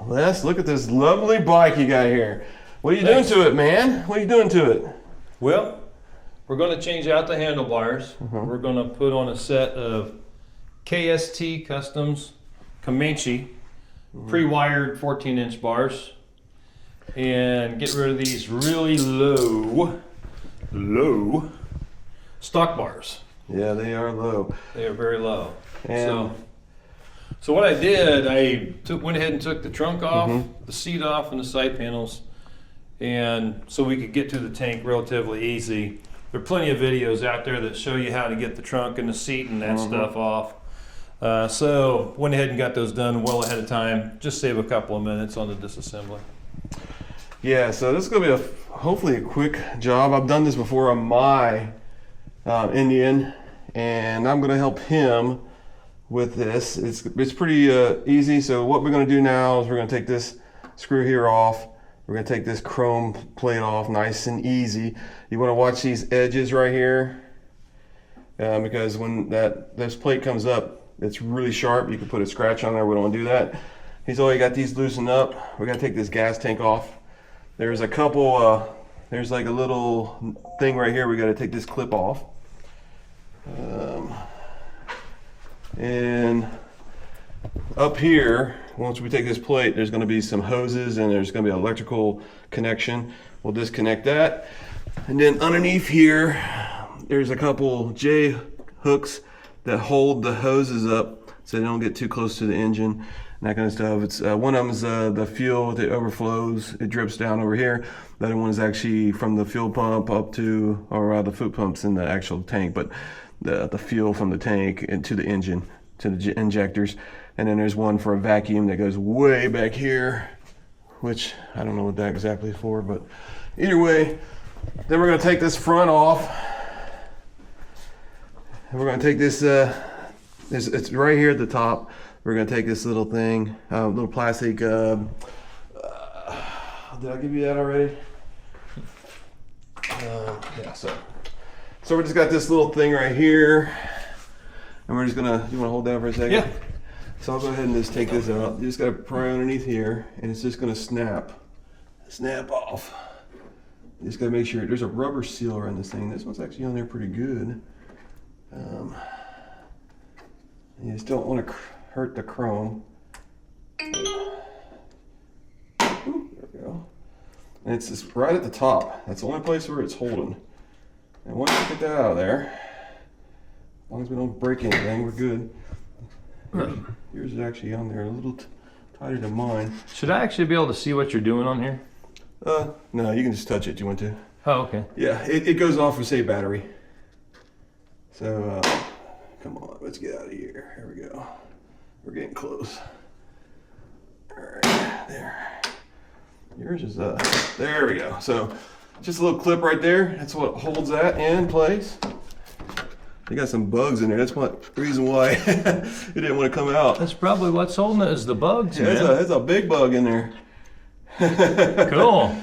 Les, look at this lovely bike you got here. What are you doing to it, man? What are you doing to it? Well, we're going to change out the handlebars. We're going to put on a set of KST Customs Comanche pre-wired 14-inch bars and get rid of these really low stock bars. Yeah, they are low. They are very low. And So what I did, went ahead and took the trunk off, the seat off, and the side panels, and so we could get to the tank relatively easy. There are plenty of videos out there that show you how to get the trunk and the seat and that stuff off. So went ahead and got those done well ahead of time. Just save a couple of minutes on the disassembly. yeah, so this is going to be hopefully a quick job. I've done this before on my Indian, and I'm going to help him with this. It's pretty easy. So what we're going to do now is we're going to take this screw here off. We're going to take this chrome plate off, nice and easy. You want to watch these edges right here, because when this plate comes up, it's really sharp. You can put a scratch on there. We don't want to do that. He's already got these loosened up. We're going to take this gas tank off. There's a couple, there's like a little thing right here. We got to take this clip off. And up here, once we take this plate, there's going to be some hoses and there's going to be an electrical connection. We'll disconnect that. And then underneath here, there's a couple J hooks that hold the hoses up so they don't get too close to the engine and that kind of stuff. It's one of them is the fuel that overflows. It drips down over here. The other one is actually from the fuel pump up to, or the foot pumps in the actual tank, but the fuel from the tank into the engine, to the injectors. And then there's one for a vacuum that goes way back here, which I don't know what that exactly is for, but either way, then we're going to take this front off. And we're going to take this, it's right here at the top. We're going to take this little thing, little plastic, did I give you that already? Yeah, so we just got this little thing right here, and we're just gonna, you wanna hold that for a second? Yeah. So I'll go ahead and just take this out. You just gotta pry underneath here, and it's just gonna snap off. You just gotta make sure, there's a rubber sealer on this thing. This one's actually on there pretty good. You just don't wanna hurt the chrome. Ooh, there we go. And it's just right at the top. That's the only place where it's holding. And once you get that out of there, as long as we don't break anything, we're good. Yours is actually on there a little tighter than mine. Should I actually be able to see what you're doing on here? No, you can just touch it if you want to. Oh, okay. Yeah, it goes off for, say, battery. So, come on, let's get out of here. Here we go. We're getting close. All right, there. Yours is, there we go. So, just a little clip right there. That's what holds that in place. You got some bugs in there. That's the reason why it didn't want to come out. That's probably what's holding it, is the bugs, Yeah, man. there's a big bug in there. Cool.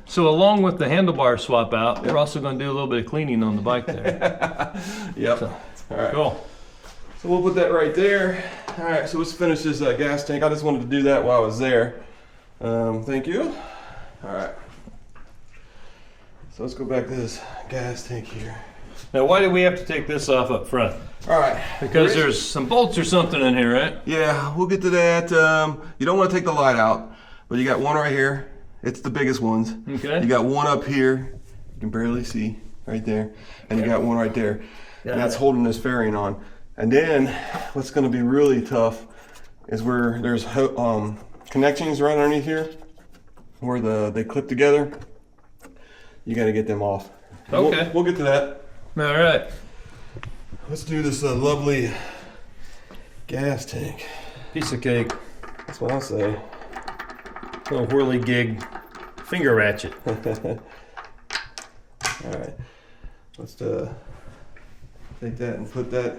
So along with the handlebar swap out, we're also going to do a little bit of cleaning on the bike there. Yep. So, all right. cool. So we'll put that right there. All right, so let's finish this gas tank. I just wanted to do that while I was there. Thank you. All right. So let's go back to this gas tank here. Now, why do we have to take this off up front? All right. Because there's some bolts or something in here, right? Yeah, we'll get to that. You don't want to take the light out, but you got one right here. It's the biggest ones. Okay. You got one up here. You can barely see right there. And you got one right there. And that's holding this fairing on. And then what's going to be really tough is where there's connections right underneath here where they clip together. You got to get them off. Okay. We'll get to that. All right. Let's do this lovely gas tank. Piece of cake. That's what I'll say. Little whirly gig finger ratchet. All right. Let's take that and put that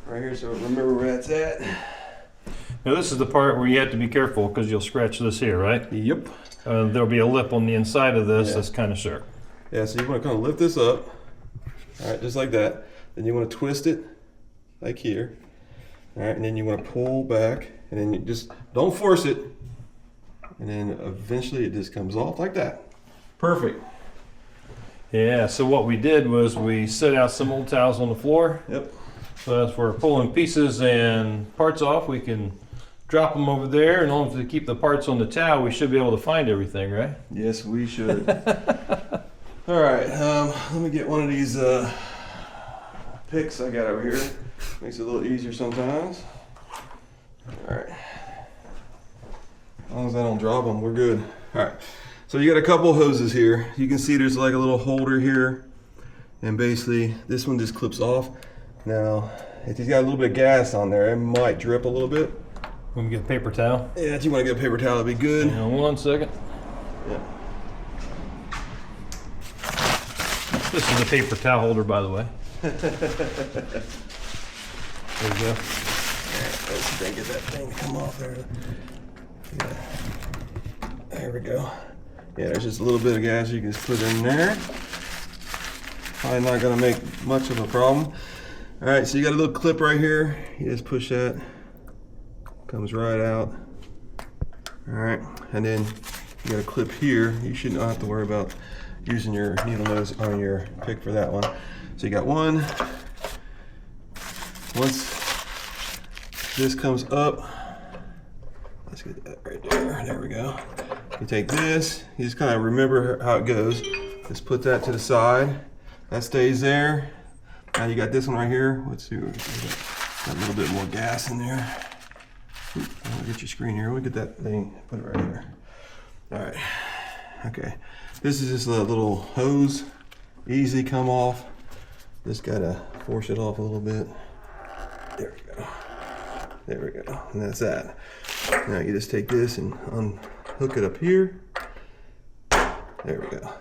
right here so remember where that's at. Now this is the part where you have to be careful because you'll scratch this here, right? Yep. There'll be a lip on the inside of this that's kind of sharp. Yeah, so you want to kind of lift this up. All right, just like that. Then you want to twist it like here. All right, and then you want to pull back, and then you just don't force it. And then eventually it just comes off like that. Perfect. Yeah, so what we did was we set out some old towels on the floor. Yep. So as we're pulling pieces and parts off, we can drop them over there, and only to keep the parts on the towel, we should be able to find everything, right? Yes, we should. All right, let me get one of these picks I got over here. Makes it a little easier sometimes. All right. As long as I don't drop them, we're good. All right. So you got a couple hoses here. You can see there's like a little holder here, and basically this one just clips off. Now, if it's got a little bit of gas on there, it might drip a little bit. Let me get a paper towel. Yeah, if you want to get a paper towel, that'd be good. Hang on 1 second. Yeah. This is a paper towel holder, by the way. There you go. Let's see if I can get that thing to come off there. Yeah. There we go. Yeah, there's just a little bit of gas you can just put in there. Probably not gonna make much of a problem. All right, so you got a little clip right here. You just push that, comes right out. All right, and then you got a clip here. You should not have to worry about using your needle nose on your pick for that one. So you got one. Once this comes up, let's get that right there. There we go. You take this, you just kind of remember how it goes. Just put that to the side. That stays there. Now you got this one right here. Let's see, got a little bit more gas in there. I'll get your screen here. We'll get that thing, put it right there. All right, okay. This is just a little hose, easy come off. Just gotta force it off a little bit. There we go. There we go, and that's that. Now you just take this and unhook it up here. There we go.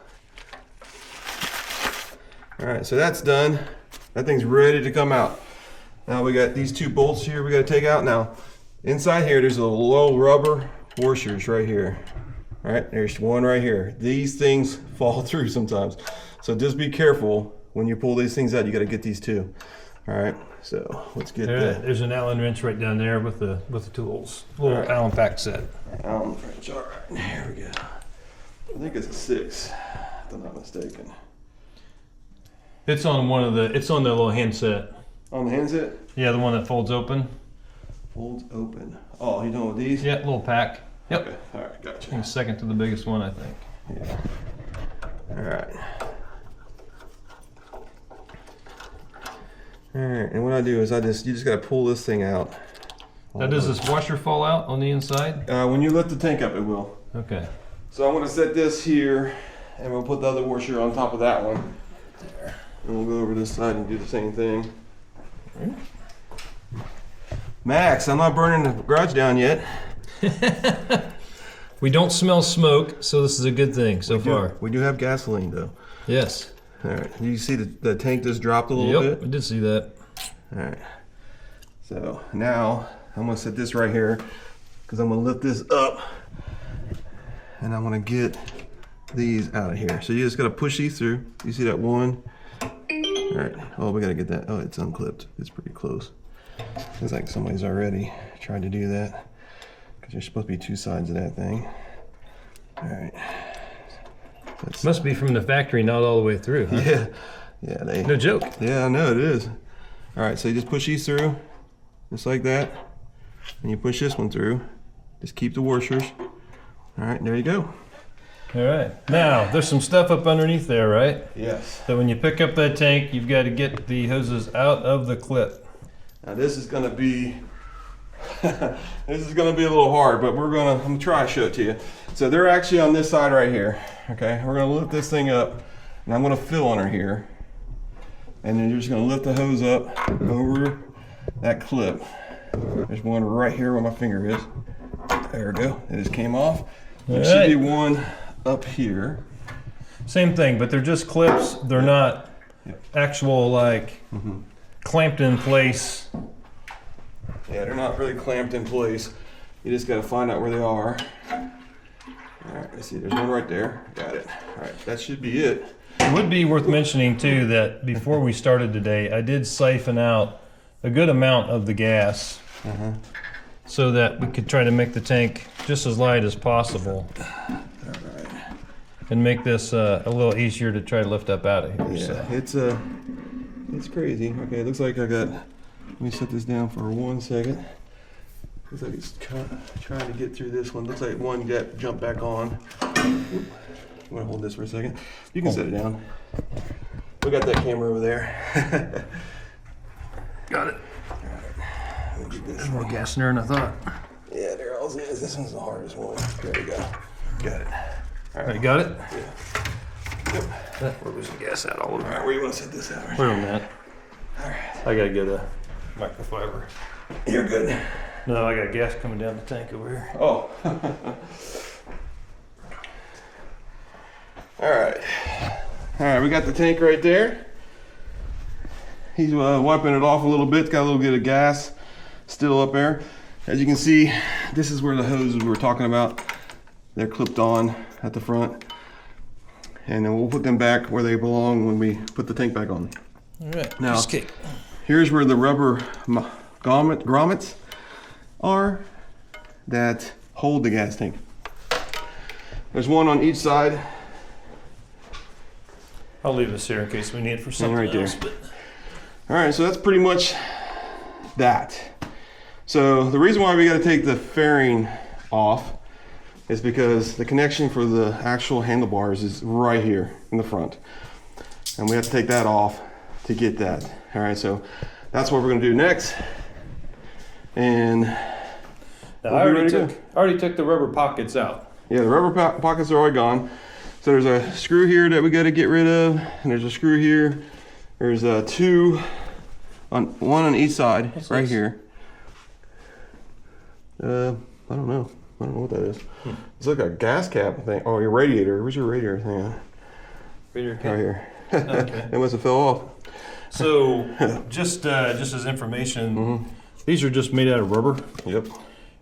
All right, so that's done. That thing's ready to come out. Now we got these two bolts here we gotta take out. Now, inside here, there's a little rubber washers right here. All right, there's one right here. These things fall through sometimes. So just be careful when you pull these things out. You gotta get these two. All right, so let's get that. There's an Allen wrench right down there with the tools. Little right. Allen pack set. Allen wrench, all right, here we go. I think it's a 6, if I'm not mistaken. It's on it's on the little handset. On the handset? Yeah, the one that folds open. Folds open. Oh, you done with these? Yeah, little pack. Yep. Okay. All right, gotcha. I think second to the biggest one, I think. Yeah. All right. All right, and what I do is you just gotta pull this thing out. Now, does this washer fall out on the inside? When you lift the tank up, it will. Okay. So I'm gonna set this here, and we'll put the other washer on top of that one. There. And we'll go over this side and do the same thing. Right. Max, I'm not burning the garage down yet. We don't smell smoke, so this is a good thing so far. We do have gasoline though. Yes. All right, you see the tank just dropped a little bit? Yep, I did see that. All right, so now I'm gonna set this right here because I'm gonna lift this up and I'm gonna get these out of here. So you just gotta push these through. You see that one? All right, oh, we gotta get that. Oh, it's unclipped. It's pretty close. Seems like somebody's already tried to do that because there's supposed to be 2 sides of that thing. All right. Must be from the factory, not all the way through, huh? Yeah, yeah. No joke. Yeah, I know it is. All right, so you just push these through, just like that, and you push this one through. Just keep the washers. All right, there you go. All right. Now, there's some stuff up underneath there, right? Yes. So when you pick up that tank, you've got to get the hoses out of the clip. Now this is gonna be, this is gonna be a little hard, but I'm gonna try to show it to you. So they're actually on this side right here. Okay, we're gonna lift this thing up, and I'm gonna fill on her here, and then you're just gonna lift the hose up over that clip. There's one right here where my finger is. There we go. It just came off. There should be one up here. Same thing, but they're just clips. They're not actual like clamped in place. Yeah, they're not really clamped in place. You just got to find out where they are. All right, let's see. There's one right there. Got it. All right, that should be it. It would be worth mentioning too that before we started today, I did siphon out a good amount of the gas so that we could try to make the tank just as light as possible. And make this a little easier to try to lift up out of here. Yeah, So. it's crazy. Okay, it looks like I got. Let me set this down for 1 second. Looks like it's trying to get through this one. Looks like one got jumped back on. I'm gonna hold this for a second. You can set it down. We got that camera over there. Got it. Let me get this There's more one. gas in there than I thought. Yeah, there always is. This one's the hardest one. There we go. Got it. All right, got it? Yep. We're losing gas out all over. All right, where you want to set this out? Wait a minute. All right. I gotta get a microfiber. You're good. No, I got gas coming down the tank over here. Oh. All right. All right, we got the tank right there. He's wiping it off a little bit. Got a little bit of gas still up there. As you can see, this is where the hoses we were talking about. They're clipped on at the front. And then we'll put them back where they belong when we put the tank back on. All right, Now, piece of cake. Here's where the rubber grommets are that hold the gas tank. There's one on each side. I'll leave this here in case we need it for something right there. else. But All right, so that's pretty much that. So the reason why we got to take the fairing off is because the connection for the actual handlebars is right here in the front. And we have to take that off to get that. All right, so that's what we're gonna do next. And now, we'll I be ready to go. already took the rubber pockets out. Yeah, the rubber pockets are already gone. So there's a screw here that we got to get rid of, and there's a screw here. There's two, one on each side, What's right this? here. I don't know. I don't know what that is. It's like a gas cap thing. Oh, your radiator. Where's your radiator thing? Right Right here. Okay. It must have fell off. So, just as information, Mm-hmm. these are just made out of rubber, Yep.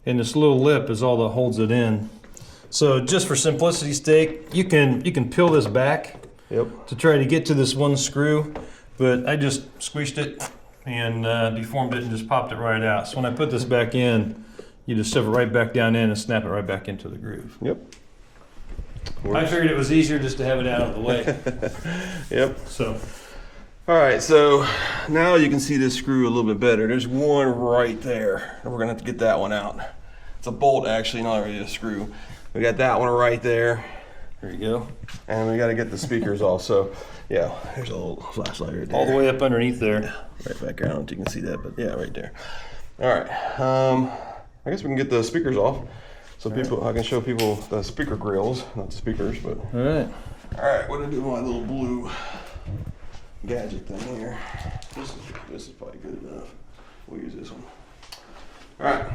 and this little lip is all that holds it in. So, just for simplicity's sake, you can peel this back Yep. to try to get to this one screw, but I just squished it and deformed it and just popped it right out. So when I put this back in, you just shove it right back down in and snap it right back into the groove. Yep. I figured it was easier just to have it out of the way. Yep. So, All right, so now you can see this screw a little bit better. There's one right there, and we're gonna have to get that one out. It's a bolt, actually, not really a screw. We got that one right there, there you go. and we gotta get the speakers off. So, yeah, there's a little flashlight right there. All the way up underneath there. Right back there. I don't know if you can see that, but yeah, right there. All right, I guess we can get the speakers off, so I can show people the speaker grills, not the speakers, but. All right. All right, what do I do with my little blue gadget thing here? This is probably good enough. We'll use this one. All right.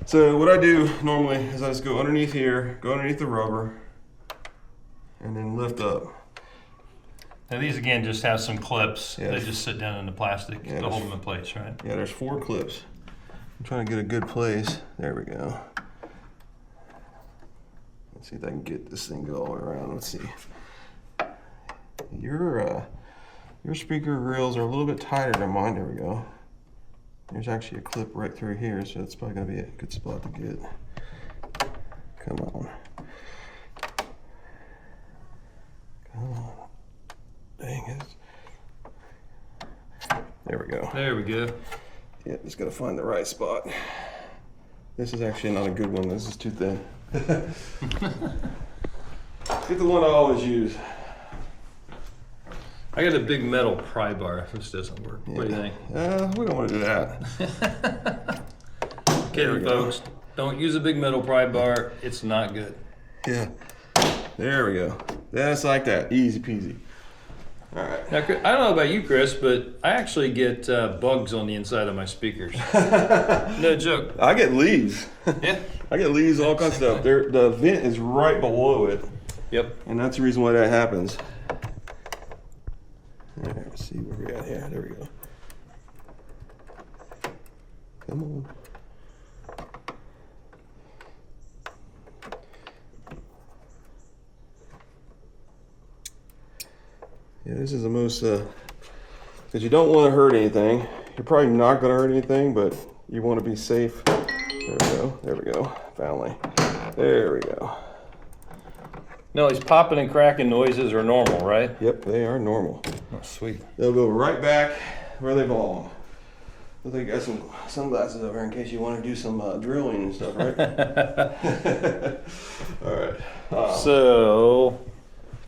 So what I do normally is I just go underneath here, go underneath the rubber, and then lift up. Now these again just have some clips. Yeah. They just sit down in the plastic Yeah, to hold them in place, right? Yeah, there's 4 clips. I'm trying to get a good place. There we go. Let's see if I can get this thing to go all the way around. Let's see. Your speaker grills are a little bit tighter than mine. There we go. There's actually a clip right through here, so it's probably gonna be a good spot to get. Come on. Come on. Dang it. There we go. There we go. Yeah, just gotta find the right spot. This is actually not a good one. This is too thin. Get the one I always use. I got a big metal pry bar if this doesn't work. What do you think? We don't want to do that. Kidding, folks. Don't use a big metal pry bar. It's not good. Yeah. There we go. That's like that. Easy peasy. All right. Now, I don't know about you, Chris, but I actually get bugs on the inside of my speakers. No joke. I get leaves. Yeah. I get leaves, all kinds of stuff. The vent is right below it, Yep. and that's the reason why that happens. All right, let's see where we at here. There we go. Come on. Yeah, this is the most, because you don't want to hurt anything. You're probably not going to hurt anything, but you want to be safe There we go. Finally. There we go. No, these popping and cracking noises are normal, right? Yep, they are normal. Oh, sweet. They'll go right back where they belong. I think I got some sunglasses over here in case you want to do some drilling and stuff, right? All right. So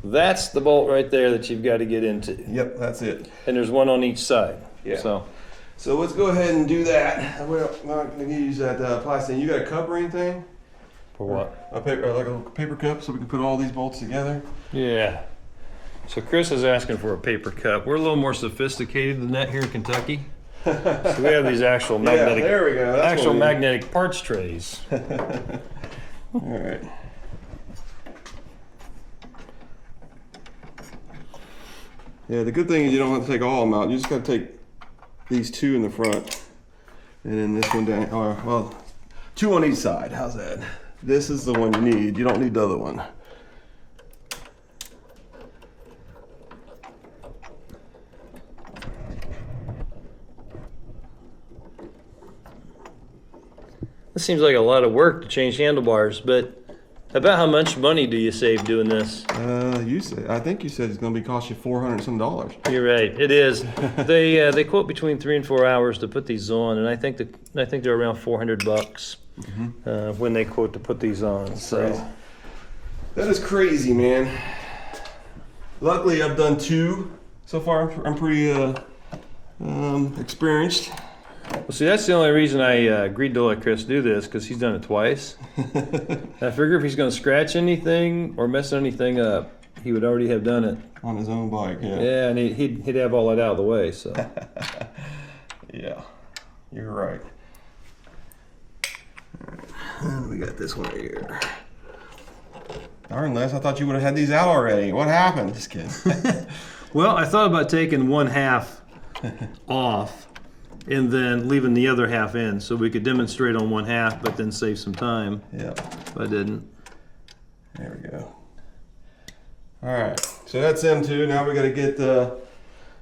that's the bolt right there that you've got to get into. Yep, that's it. And there's one on each side. Yeah. So let's go ahead and do that. We're not going to use that plastic. You got a cup or anything? for what? A paper, like a paper cup, so we can put all these bolts together. Yeah. So Chris is asking for a paper cup. We're a little more sophisticated than that here in Kentucky. So we have these actual magnetic, there we go. That's actual magnetic parts trays. All right. Yeah, the good thing is you don't have to take all of them out. You just got to take these two in the front, and then this one down. Or well, two on each side. How's that? This is the one you need. You don't need the other one. This seems like a lot of work to change handlebars, but about how much money do you save doing this? You said. I think you said it's going to be cost you $400 some. You're right. It is. They quote between 3 and 4 hours to put these on, and I think they're around $400 when they quote to put these on. So that is crazy, man. Luckily, I've done 2 so far. I'm pretty experienced. Well, see, that's the only reason I agreed to let Chris do this, because he's done it twice. I figure if he's going to scratch anything or mess anything up, he would already have done it On his own bike, yeah. Yeah, and he'd have all that out of the way. So yeah, you're right. All right, and we got this one here. Darn, Les, I thought you would have had these out already. What happened? Just kidding. well, I thought about taking one half off and then leaving the other half in so we could demonstrate on one half, but then save some time. Yeah. But I didn't. There we go. All right, so that's them two. Now we got to get the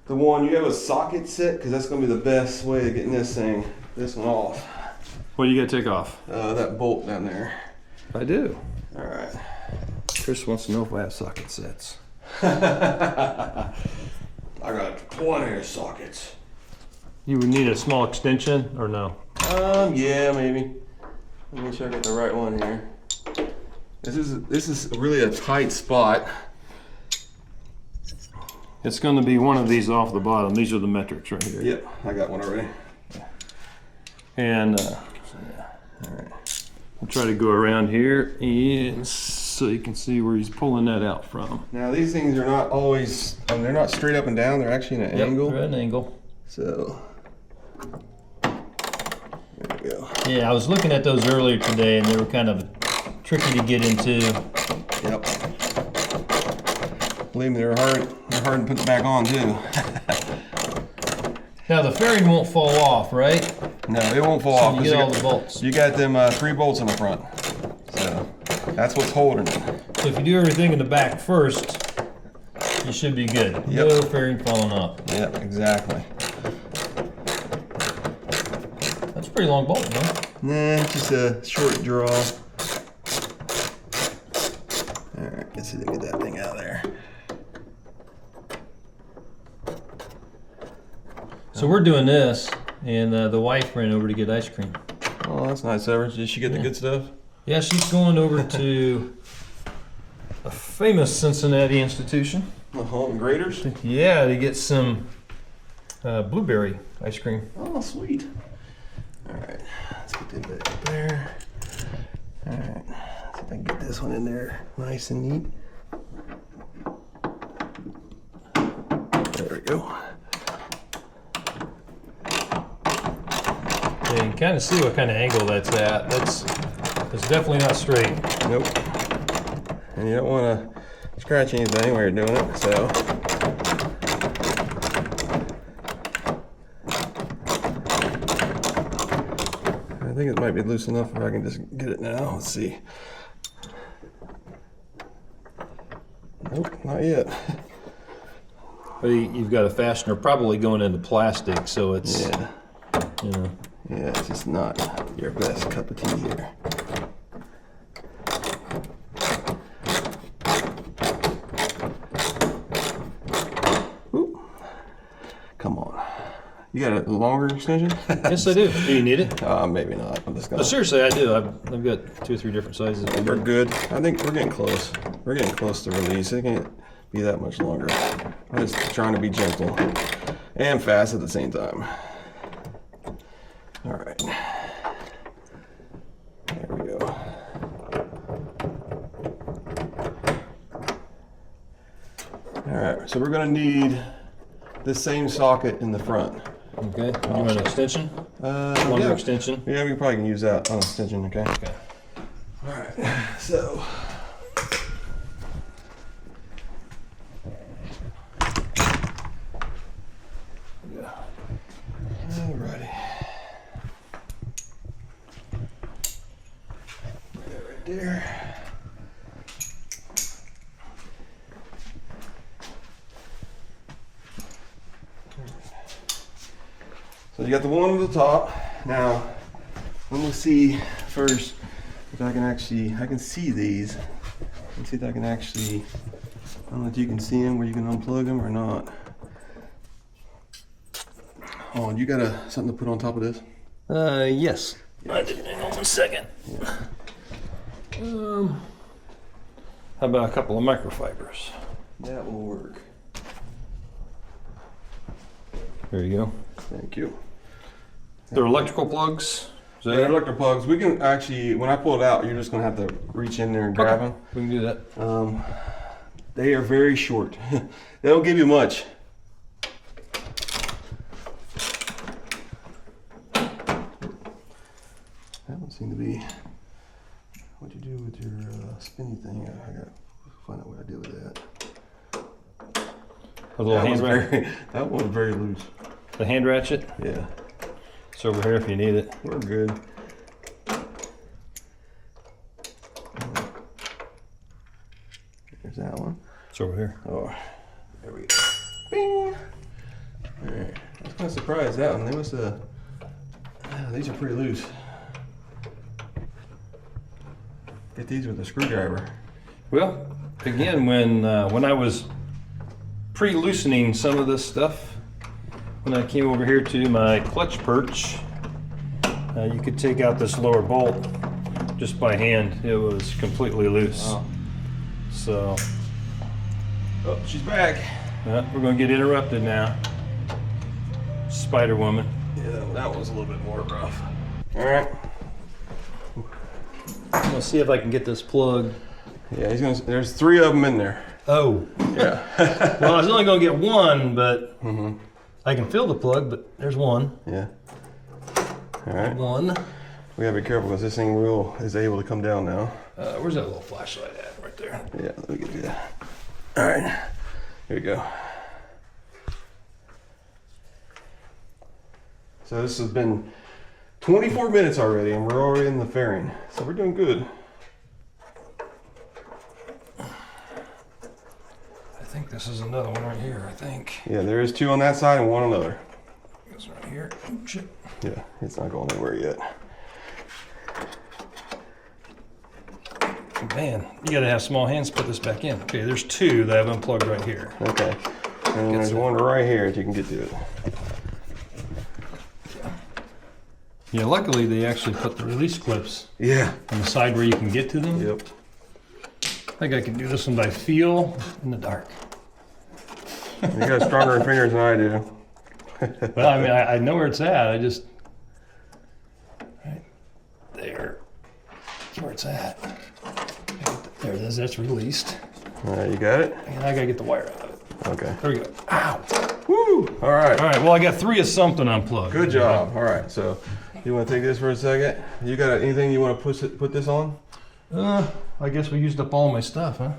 one. You have a socket set, because that's going to be the best way of getting this one off. What do you got to take off? That bolt down there. I do. All right. Chris wants to know if I have socket sets. I got plenty of sockets. You would need a small extension or no? Yeah, maybe. Let me make sure I got the right one here. This is really a tight spot. It's going to be one of these off the bottom. These are the metrics right here. Yep, I got one already. And All right. I'll try to go around here and so you can see where he's pulling that out from. Now these things are not always, they're not straight up and down. They're actually in an angle. They're at an angle. So, there we go. Yeah, I was looking at those earlier today and they were kind of tricky to get into. Yep. Believe me, they're hard to put back on too. Now the fairing won't fall off, right? No, it won't fall off. You get all the bolts. You got them 3 bolts in the front. So, that's what's holding it. So if you do everything in the back first, you should be good. Yep. No fairing falling off. Yep, exactly. That's a pretty long bolt, huh? Nah, just a short draw. Alright, let's see if we can get that thing out of there. So we're doing this, and the wife ran over to get ice cream. Oh, that's nice of her. Did she get the good stuff? Yeah, she's going over to a famous Cincinnati institution. Home Graders? Yeah, to get some blueberry ice cream. Oh, sweet. Alright, let's get that back up there. Alright, see if I can get this one in there nice and neat. There we go. Yeah, you can kind of see what kind of angle that's at. It's definitely not straight. Nope. And you don't want to scratch anything while you're doing it, so. I think it might be loose enough if I can just get it now. Let's see. Nope, not yet. But you've got a fastener probably going into plastic, so it's, Yeah. you know. Yeah, it's just not your best cup of tea here. Ooh. Come on. You got a longer extension? Yes, I do. Do you need it? Maybe not. I'm just gonna. No, seriously, I do. I've got 2 or 3 different sizes. We're good. I think we're getting close. We're getting close to release. It can't be that much longer. I'm just trying to be gentle and fast at the same time. All right. There we go. All right, so we're gonna need the same socket in the front. Okay. You want an extension? Longer Yeah. extension? Yeah, we probably can use that on extension, okay? Okay. All right, so. Yeah. Alrighty. Put that right there. So you got the one on the top. Now, let me see first if I can see these. Let's see if I can actually, I don't know if you can see them where you can unplug them or not. Oh, and you got something to put on top of this? Yes. I did. Hang on 1 second. How about a couple of microfibers? That will work. There you go. Thank you. They're electrical plugs? Is that They're it? electric plugs. We can actually, when I pull it out, you're just gonna have to reach in there and grab them. We can do that. They are very short. They don't give you much. That don't seem to be what you do with your spinny thing. I gotta find out what I do with that. A little hand ratchet. That one's very loose. The hand ratchet? Yeah, It's over here if you need it. we're good. There's that one. It's over here. Oh, there we go. Bing! Alright, I was kind of surprised that one. They must have. These are pretty loose. Get these with a screwdriver. Well, again, when I was pre-loosening some of this stuff, when I came over here to my clutch perch, you could take out this lower bolt just by hand. It was completely loose. Wow. So Oh, she's back. we're going to get interrupted now. Spider Woman. Yeah, that was a little bit more rough. Alright. I'm going to see if I can get this plug. Yeah, he's gonna. There's 3 of them in there. Oh. Yeah. Well, I was only going to get one, but I can feel the plug, but there's one. Yeah. Alright. One. We gotta be careful because this thing is able to come down now. Where's that little flashlight at? Right there. Yeah, let me get you that. Alright. Here we go. So this has been 24 minutes already and we're already in the fairing. So we're doing good. I think this is another one right here, I think. Yeah, there is 2 on that side and 1 on the other. It's right here. Oh, shit. Yeah, it's not going anywhere yet. Man, you gotta have small hands to put this back in. Okay, there's 2 that I've unplugged right here. Okay. And there's one right here if you can get to it. Yeah, luckily they actually put the release clips Yeah. on the side where you can get to them. Yep. I think I can do this one by feel in the dark. You got stronger fingers than I do. Well, I mean, I know where it's at. I just right there. That's where it's at. There it is. That's released. You got it? And I gotta get the wire out of it. Okay. There we go. Ow. Woo! All right. All right. Well, I got 3 of something unplugged. Good job. All right. So, you want to take this for a second? You got anything you want to put this on? I guess we used up all my stuff, huh?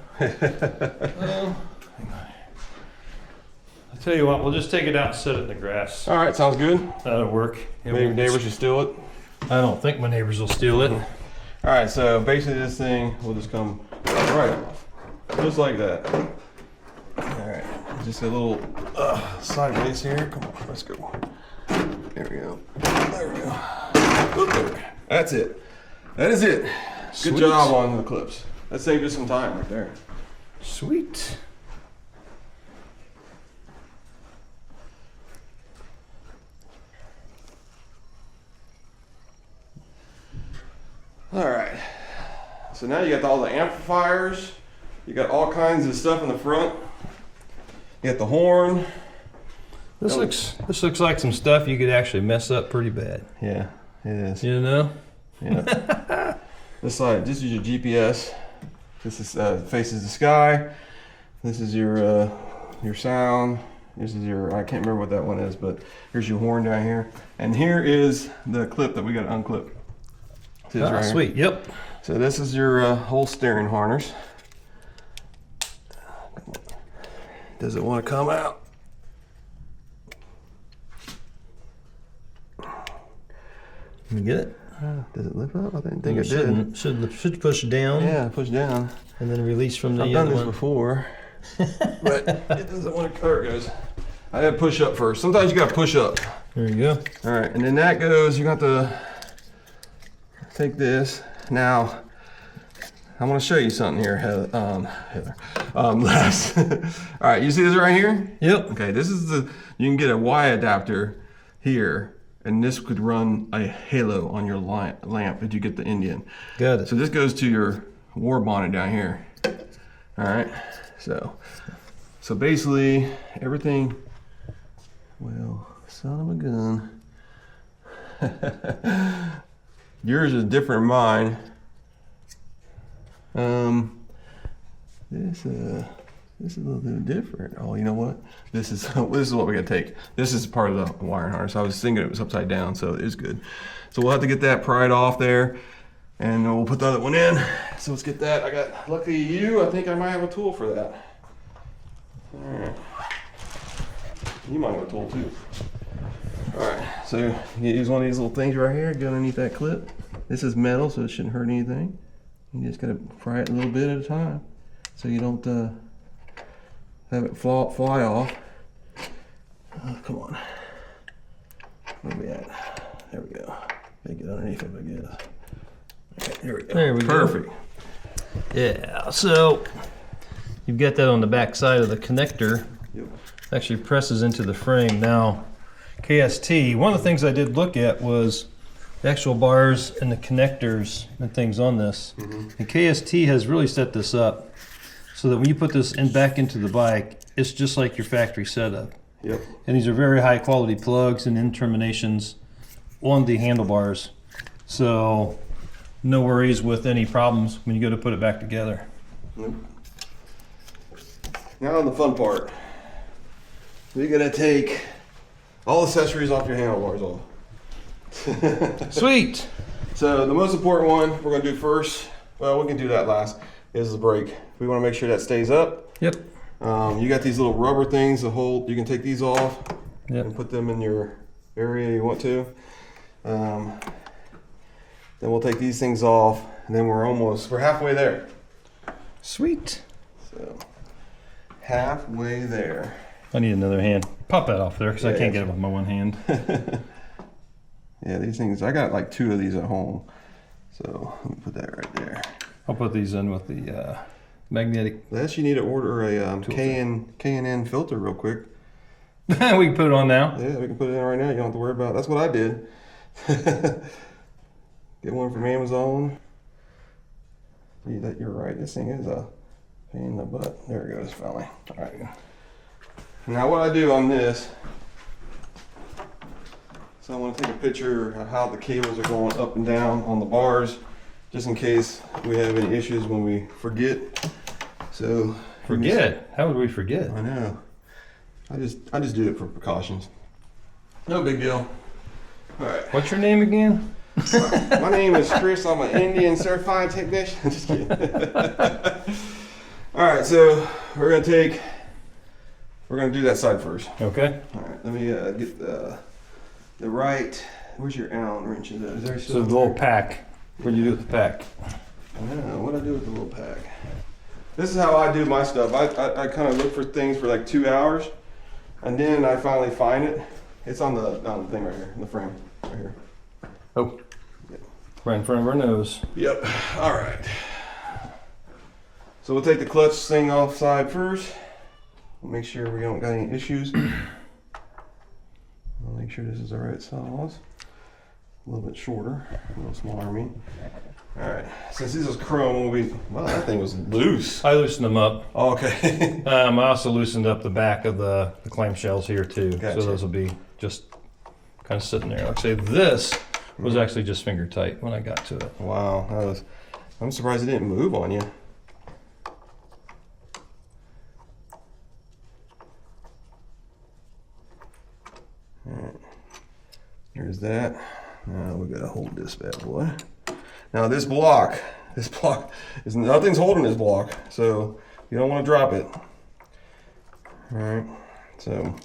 I tell you what, we'll just take it out and set it in the grass. All right. Sounds good. That'll work. Maybe neighbors should steal it. I don't think my neighbors will steal it. All right. So basically, this thing will just come right off, just like that. All right. Just a little sideways here. Come on. Let's go. There we go. There we go. Oop, there. That's it. That is it. Good Sweet. job on the clips. That saved us some time right there. Sweet. All right. So now you got all the amplifiers. You got all kinds of stuff in the front. You got the horn. This looks like some stuff you could actually mess up pretty bad. Yeah, it is. You know? Yeah. This side, this is your GPS. This is faces the sky. This is your sound. This is your, I can't remember what that one is, but here's your horn down here. And here is the clip that we got to unclip. See this right here? Sweet, yep. So this is your whole steering harness. Does it want to come out? Let me get it. Does it lift up? I didn't think it did. Should push down. Yeah, push down. And then release from the I've done other this one. before, but it doesn't want to. There it goes. I had to push up first. Sometimes you got to push up. There you go. All right, and then that goes. You got to take this. Now, I want to show you something here, Heather. Les. All right, you see this right here? Yep. Okay, this is the. You can get a Y adapter here. And this could run a halo on your lamp if you get the Indian. Got it. So this goes to your war bonnet down here. All right. So basically everything. Well, son of a gun. Yours is different than mine. This is a little bit different. Oh, you know what? This is what we gotta take. This is part of the wiring harness. I was thinking it was upside down, so it is good. So we'll have to get that pried off there, and we'll put the other one in. So let's get that. Luckily you, I think I might have a tool for that. All right. You might have a tool too. All right. So you use one of these little things right here. Go underneath that clip. This is metal, so it shouldn't hurt anything. You just gotta pry it a little bit at a time, so you don't. Have it fly off. Come on. Where we at? There we go. Make it underneath it, I guess. Okay, here we go. There we go. Perfect. Yeah, so you've got that on the back side of the connector. Yep. Actually presses into the frame. Now, KST, one of the things I did look at was the actual bars and the connectors and things on this. Mm-hmm. And KST has really set this up so that when you put this back into the bike, it's just like your factory setup. Yep. And these are very high quality plugs and end terminations on the handlebars. So no worries with any problems when you go to put it back together. Nope. Now the fun part. We're gonna take all accessories off your handlebars off. Sweet. So the most important one we're gonna do first, well, we can do that last, is the brake. We wanna make sure that stays up. Yep. You got these little rubber things to hold. You can take these off Yep. and put them in your area you want to. Then we'll take these things off, and then we're halfway there. Sweet. So halfway there. I need another hand. Pop that off there because I Yeah. can't get it with my one hand. Yeah, these things, I got like 2 of these at home. So let me put that right there. I'll put these in with the magnetic. Unless you need to order a K&N filter real quick. We can put it on now. Yeah, we can put it in right now. You don't have to worry about it. That's what I did. Get one from Amazon. You're right. This thing is a pain in the butt. There it goes, finally. All right. Now what I do on this, so I want to take a picture of how the cables are going up and down on the bars, just in case we have any issues when we forget. So Forget? How would we forget? I know. I just do it for precautions. No big deal. All right. What's your name again? My name is Chris. I'm an Indian certified technician. Just kidding. All right, so we're gonna do that side first. Okay. All right, let me get the right. Where's your Allen wrenches at? Is there So the little pack. What do you do with the pack? I don't know. What do I do with the little pack? This is how I do my stuff. I kind of look for things for like 2 hours, and then I finally find it, It's on the thing right here, in the frame, right here. Oh, Yep. right in front of our nose. Yep. All right. So we'll take the clutch thing offside first. Make sure we don't got any issues. I'll make sure this is the right size. A little bit shorter, a little smaller, I mean. All right. Since this is chrome, well, that thing was loose. I loosened them up. Oh, okay. I also loosened up the back of the clamshells here too. Gotcha. So those will be just kind of sitting there. Like I say, this was actually just finger tight when I got to it. Wow, I'm surprised it didn't move on you. All right. There's that. Now we gotta hold this bad boy. Now this block is nothing's holding this block, so you don't want to drop it. All right, so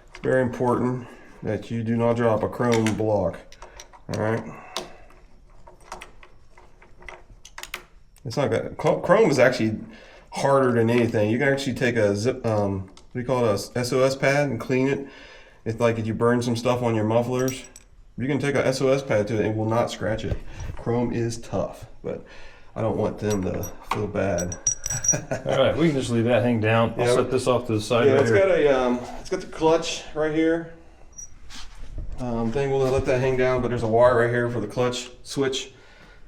it's very important that you do not drop a chrome block. All right, it's not that chrome is actually harder than anything. You can actually take a zip, what do you call it, a SOS pad, and clean it. It's like if you burn some stuff on your mufflers, you can take a SOS pad to it and it will not scratch it. Chrome is tough, but I don't want them to feel bad. All right, we can just leave that hang down. I'll set this off to the side right here. It's got the clutch right here. Thing we'll let that hang down, but there's a wire right here for the clutch switch.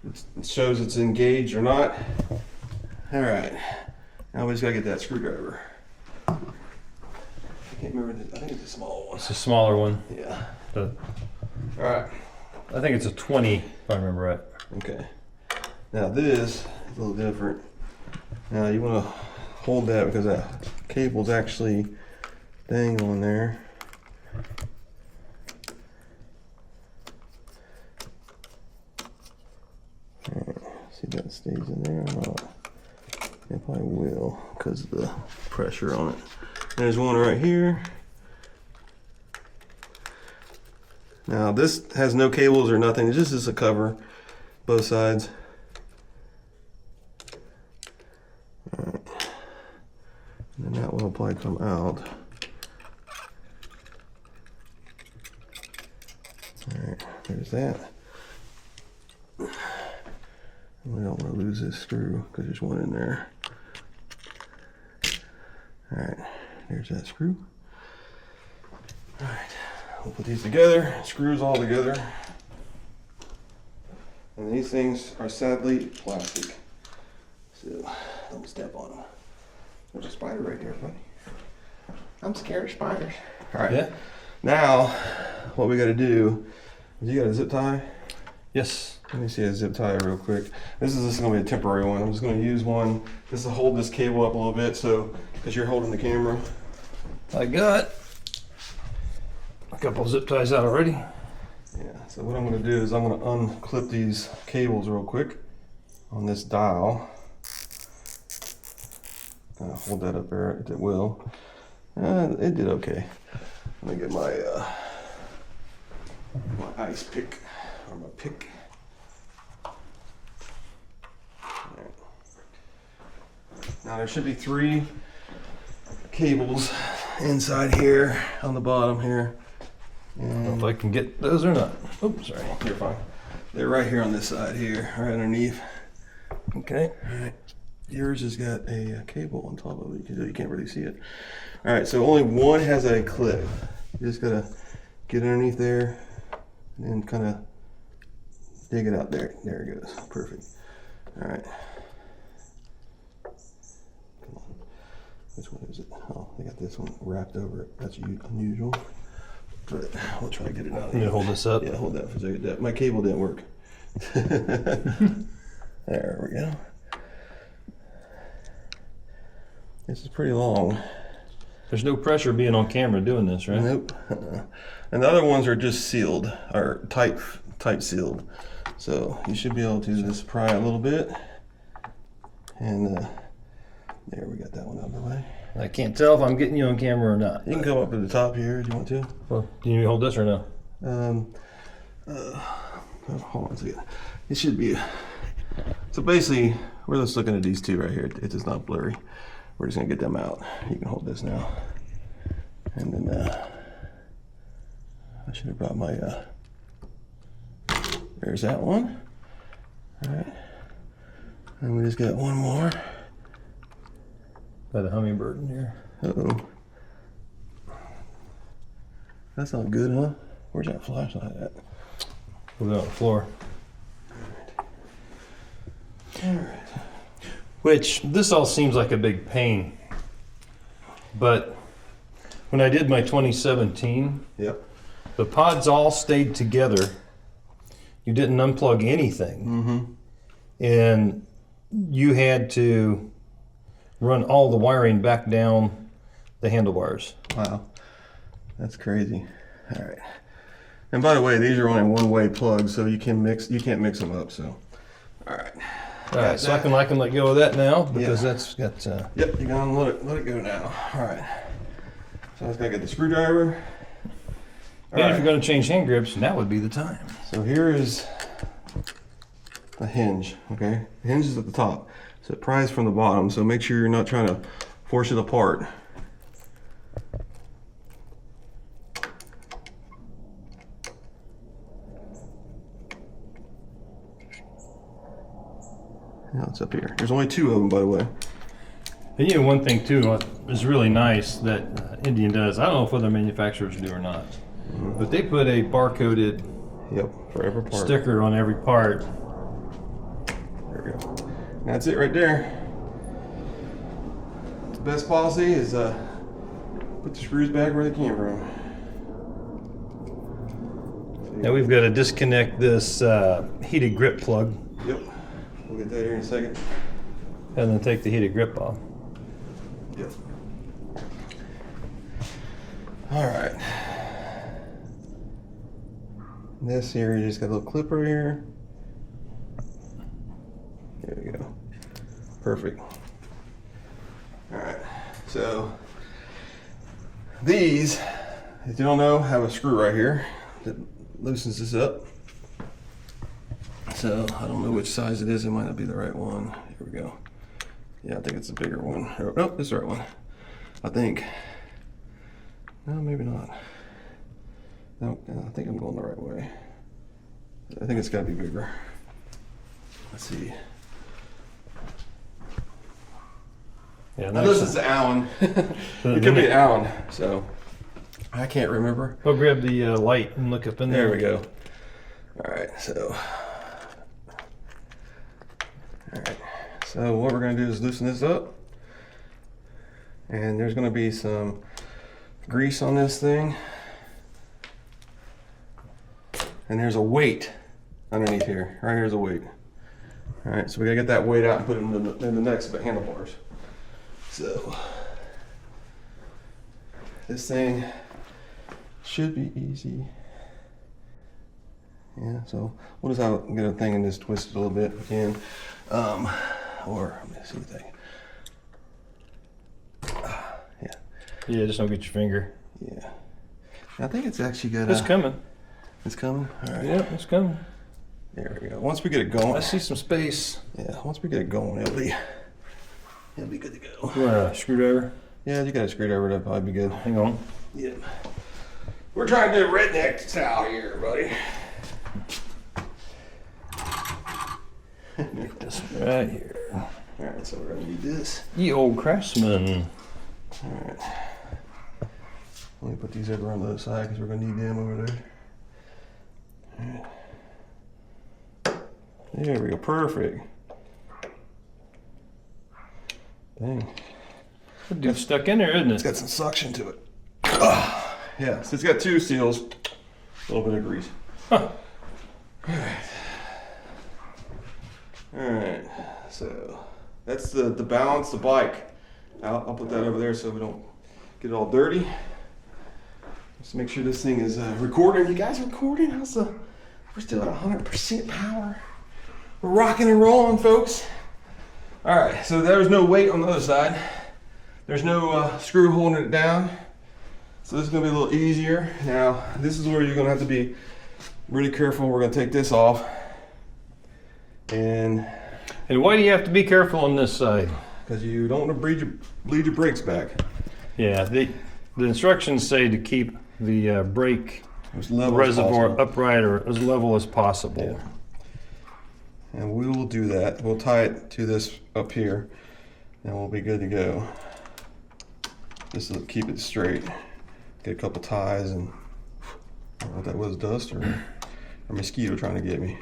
It shows it's engaged or not. All right, now we just gotta get that screwdriver. I can't remember. I think it's a small one. It's a smaller one. Yeah. The, All right. I think it's a 20, if I remember right. Okay. Now this is a little different. Now you want to hold that because that cable's actually dangling there. Alright, see if that stays in there or not. It probably will because of the pressure on it. There's one right here. Now this has no cables or nothing. It's just a cover, both sides. All right. And then that one will probably come out. All right, there's that. We don't want to lose this screw because there's one in there. All right, there's that screw. All right. We'll put these together, screws all together. And these things are sadly plastic. So don't step on them. There's a spider right there, buddy. I'm scared of spiders. All right. Yeah. Now, what we got to do is you got a zip tie. Yes. Let me see a zip tie real quick. This is going to be a temporary one. I'm just going to use one just to hold this cable up a little bit, so because you're holding the camera. I got a couple zip ties out already. Yeah, so what I'm going to do is I'm going to unclip these cables real quick on this dial. Hold that up there, it will. It did okay. Let me get my ice pick, or my pick. Right. Now there should be 3 cables inside here on the bottom here. I don't know if I can get those or not. Oops, sorry. You're fine. They're right here on this side here, right underneath. Okay. All right. Yours has got a cable on top of it. You can't really see it. All right, so only one has a clip. You just gotta get underneath there and kind of dig it out there. There it goes. Perfect. All right. Come on. Which one is it? Oh, they got this one wrapped over it. That's unusual. But we'll try to get it out. You hold this up? Yeah, hold that for a second. My cable didn't work. There we go. This is pretty long. There's no pressure being on camera doing this, right? Nope. And the other ones are just sealed, or tight sealed. So you should be able to just pry a little bit. And there, we got that one out of the way. I can't tell if I'm getting you on camera or not. You can come up to the top here if you want to. Well, do you need me to hold this or no? Hold on a second. It should be. So basically, we're just looking at these two right here. It is not blurry. We're just gonna get them out. You can hold this now. And then I should have brought my, there's that one. All right. And we just got one more. Got a hummingbird in here. Uh-oh. That's not good, huh? Where's that flashlight at? Put it on the floor. All right. Which, this all seems like a big pain. But when I did my 2017, Yep. the pods all stayed together. You didn't unplug anything. Mm-hmm. And you had to run all the wiring back down the handlebars. Wow. That's crazy. All right. And by the way, these are only one-way plugs, so you can't mix them up. So, all right. All right, so I can let go of that now because that's got. Yep, you're gonna let it go now. All right. So I just gotta get the screwdriver. And if you're going to change hand grips, now would be the time. So here is the hinge. Okay, the hinge is at the top, so it pries from the bottom. So make sure you're not trying to force it apart. Now it's up here. There's only two of them, by the way. And you know, one thing too is really nice that Indian does. I don't know if other manufacturers do or not, but they put a barcoded For every part. sticker on every part. There we go. That's it right there. The best policy is put the screws back where they came from. Now we've got to disconnect this heated grip plug Yep. We'll get that here in a second. and then take the heated grip off. Yep. All right. This here, you just got a little clipper here. There we go. Perfect. All right. So these, if you don't know, have a screw right here that loosens this up. So I don't know which size it is. It might not be the right one. Here we go. Yeah, I think it's a bigger one. Oh, nope, this is the right one. I think. No, maybe not. No, I think I'm going the right way. I think it's got to be bigger. Let's see. Yeah, Now this is Allen. It could be Allen, so I can't remember. Go grab the light and look up in there. There we go. All right, so. All right, so what we're going to do is loosen this up. And there's going to be some grease on this thing. And there's a weight underneath here. Right here's a weight. All right, so we gotta get that weight out and put it in the next handlebars. So this thing should be easy. Yeah, so we'll just have get a thing and just twist it a little bit if we can. Or let me see the thing. Yeah. Yeah, just don't get your finger. Yeah. I think it's actually got. It's coming. It's coming. All right. Yeah, it's coming. There we go. Once we get it going. I see some space. Yeah. Once we get it going, it'll be good to go. You want a screwdriver? Yeah, you got a screwdriver. That'd probably be good. Hang on. Yeah. We're trying to do redneck style here, buddy. This right here. All right, so we're gonna need this. Ye old craftsman. All right. Let me put these over on the other side because we're gonna need them over there. All right. There we go. Perfect. Dang. That dude's stuck in there, isn't It's it? got some suction to it. Yeah, so it's got two seals, a little bit of grease. Huh. All right, so that's the balance, the bike. I'll put that over there so we don't get it all dirty. Just make sure this thing is recording. You guys recording? We're still at 100% power. We're rocking and rolling, folks. All right, so there's no weight on the other side. There's no screw holding it down. So this is gonna be a little easier. Now, this is where you're gonna have to be really careful. We're gonna take this off. And why do you have to be careful on this side? because you don't want to bleed your brakes back. Yeah, the instructions say to keep the brake as level reservoir as possible. upright or as level as possible. Yeah. And we will do that. We'll tie it to this up here, and we'll be good to go. Just to keep it straight. Get a couple ties, and I don't know what that was, dust or a mosquito trying to get me.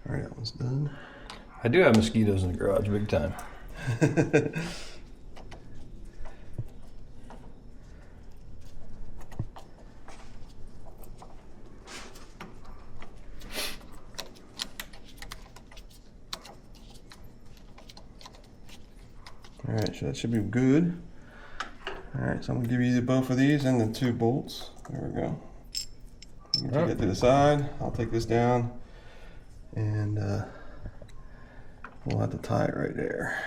All right, that one's done. I do have mosquitoes in the garage, big time. All right, so that should be good. All right, so I'm gonna give you both of these and the 2 bolts. There we go. You can take it to the side. I'll take this down, and we'll have to tie it right there.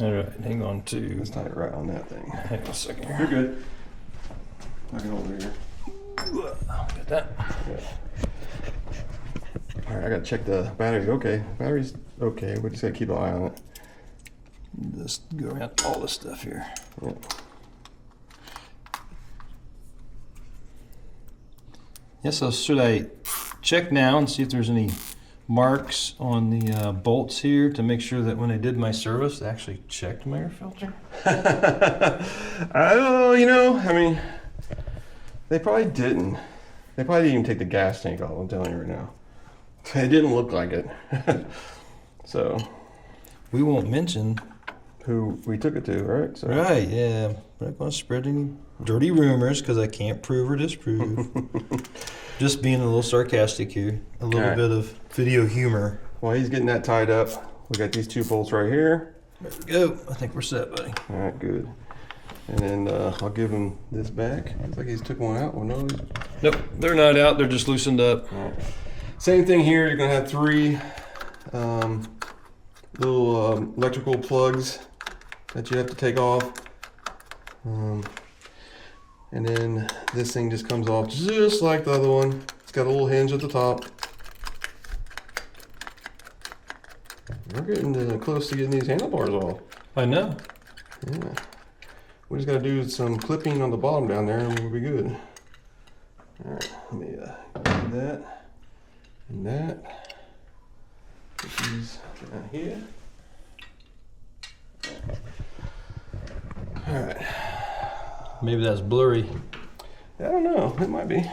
All right, hang on to. Let's tie it right on that thing. Hang on a second here. You're good. Knock it over here. Got that. Yeah. All right, I gotta check the battery. Okay, battery's okay. We just gotta keep an eye on it. Just go around all this stuff here. Yeah. Yeah, so should I check now and see if there's any marks on the bolts here to make sure that when I did my service, they actually checked my air filter? Oh, you know, I mean, they probably didn't. They probably didn't even take the gas tank off, I'm telling you right now. It didn't look like it. So. We won't mention. Who we took it to, right? So. Right, yeah. We're not going to spread any dirty rumors because I can't prove or disprove. Just being a little sarcastic here. A little bit of video humor. While he's getting that tied up, we got these 2 bolts right here. There we go. I think we're set, buddy. All right, good. And then I'll give him this back. Looks like he's took one out. Well, no. Nope, they're not out. They're just loosened up. All right. Same thing here. You're gonna have 3 little electrical plugs that you have to take off. And then this thing just comes off just like the other one. It's got a little hinge at the top. We're getting close to getting these handlebars off. I know. Yeah. We just gotta do some clipping on the bottom down there and we'll be good. All right, let me do that and that. Put these down here. All right. Maybe that's blurry. I don't know, it might be.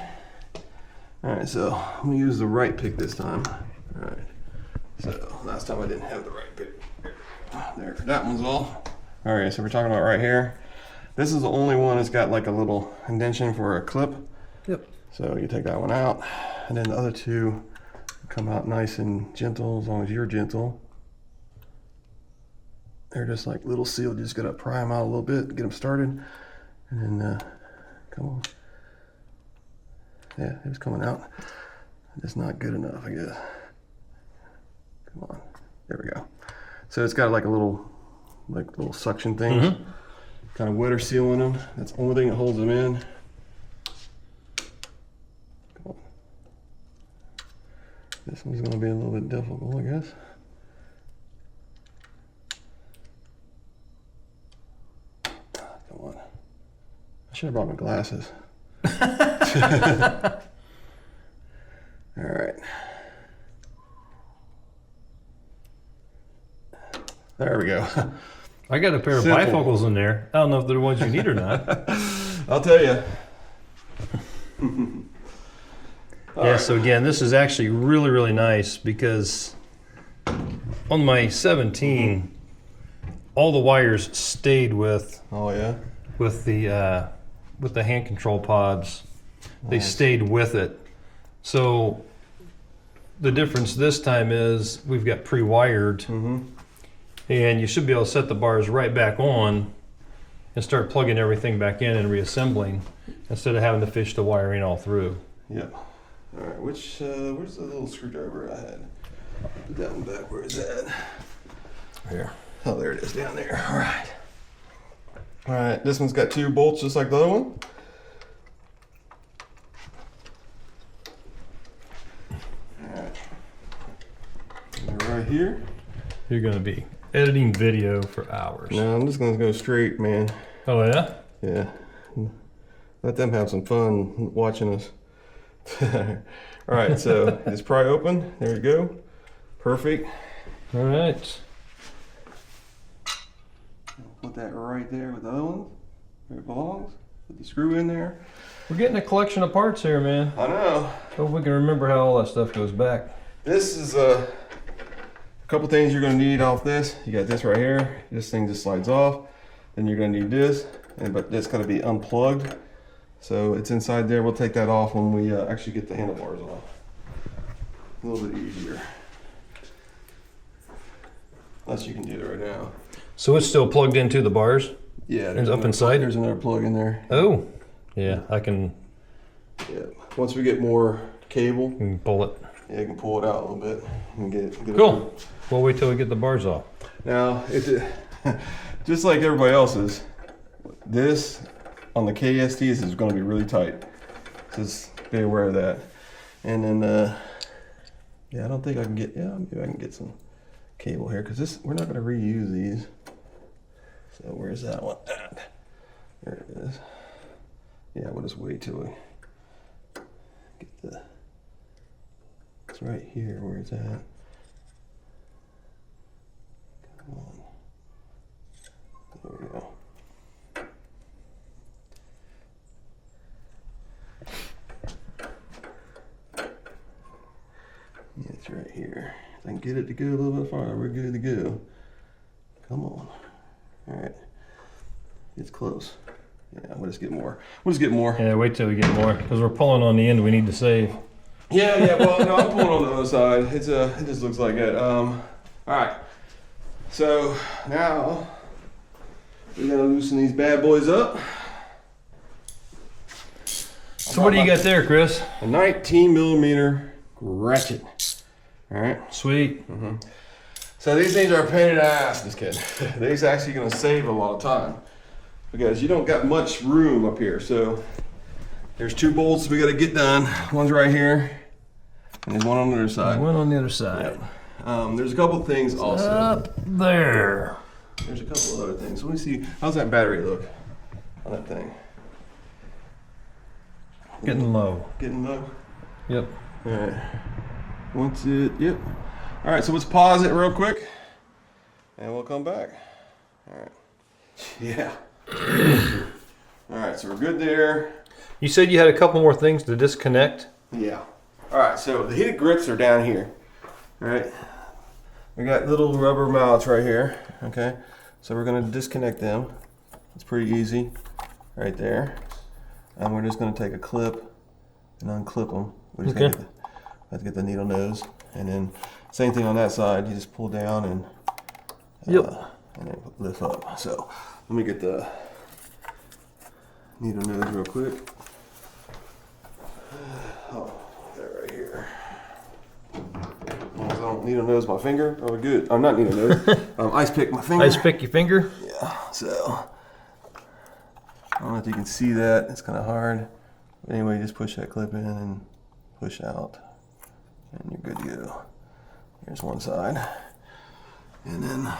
All right, so I'm gonna use the right pick this time. All right, so last time I didn't have the right pick. There, that one's all. All right, so we're talking about right here. This is the only one that's got like a little indentation for a clip. Yep. So you take that one out, and then the other 2 come out nice and gentle as long as you're gentle. They're just like little seal. You just gotta pry them out a little bit, get them started, and then come on. Yeah, it was coming out. It's not good enough, I guess. Come on, there we go. So it's got like a little suction thing, kind of wetter seal in them. That's the only thing that holds them in. Come on. This one's gonna be a little bit difficult, I guess. Come on. I should have brought my glasses. All right. There we go. I got a pair of Simple. bifocals in there. I don't know if they're the ones you need or not. I'll tell you. Yeah, so again, this is actually really, really nice because on my 17, all the wires stayed with Oh yeah. with the hand control pods. They Nice. stayed with it. So the difference this time is we've got pre-wired, Mm-hmm. and you should be able to set the bars right back on and start plugging everything back in and reassembling instead of having to fish the wiring all through. Yep. All right. Where's the little screwdriver I had? Put that one back. Where is that? Here. Oh, there it is down there. All right. All right. This one's got 2 bolts just like the other one. All right. And they're right here. You're going to be editing video for hours. No, I'm just gonna go straight, man. Oh, yeah? Yeah. Let them have some fun watching us. All right, so it's pry open. There you go. Perfect. All right. Put that right there with the other one where it belongs. Put the screw in there. We're getting a collection of parts here, man. I know. Hope we can remember how all that stuff goes back. This is a couple things you're going to need off this. You got this right here. This thing just slides off. Then you're going to need this, but that's got to be unplugged. So it's inside there. We'll take that off when we actually get the handlebars off. A little bit easier. Unless you can do it right now. So it's still plugged into the bars? Yeah. It's up inside? There's another plug in there. Oh, yeah, I can, Yeah. Once we get more cable, pull it. yeah, you can pull it out a little bit and get it. Cool. We'll wait till we get the bars off. Now, it's just like everybody else's. This on the KSTs is going to be really tight. Just be aware of that. And then, yeah, I don't think I can get. Yeah, maybe I can get some cable here because this we're not going to reuse these. So where's that one at? There it is. Yeah, we'll just wait till we get the. It's right here where it's at. Come on. There we go. Yeah, it's right here. If I can get it to go a little bit farther, we're good to go. Come on. All right. It's close. Yeah, we'll just get more. We'll just get more. Yeah, wait till we get more, because we're pulling on the end we need to save. Yeah, well, no, I'm pulling on the other side. It's it just looks like it. All right. So now we're gonna loosen these bad boys up. So what do you got there, Chris? A 19 millimeter ratchet. All right. Sweet. So these things are a pain in the ass. Just kidding. These actually gonna save a lot of time because you don't got much room up here. So there's two bolts we gotta get done. One's right here, and there's one on the other side. One on the other side. There's a couple things also. Up there. There's a couple of other things. Let me see. How's that battery look on that thing? Getting low. Getting low? Yep. All right. Once it, yep. All right, so let's pause it real quick and we'll come back. All right. Yeah. All right, so we're good there. You said you had a couple more things to disconnect? Yeah. All right, so the heated grips are down here. All right. We got little rubber mounts right here. Okay. So we're going to disconnect them. It's pretty easy right there. And we're just going to take a clip and unclip them. We're just Okay. have to get the needle nose. And then same thing on that side. You just pull down and and then lift up. So let me get the needle nose real quick. Oh, that right here. As long as I don't needle nose my finger, oh, we're good. I'm not needle nose. Ice pick my finger. Ice pick your finger? Yeah. So I don't know if you can see that. It's kind of hard. But anyway, just push that clip in and push out, and you're good to go. Here's one side, and then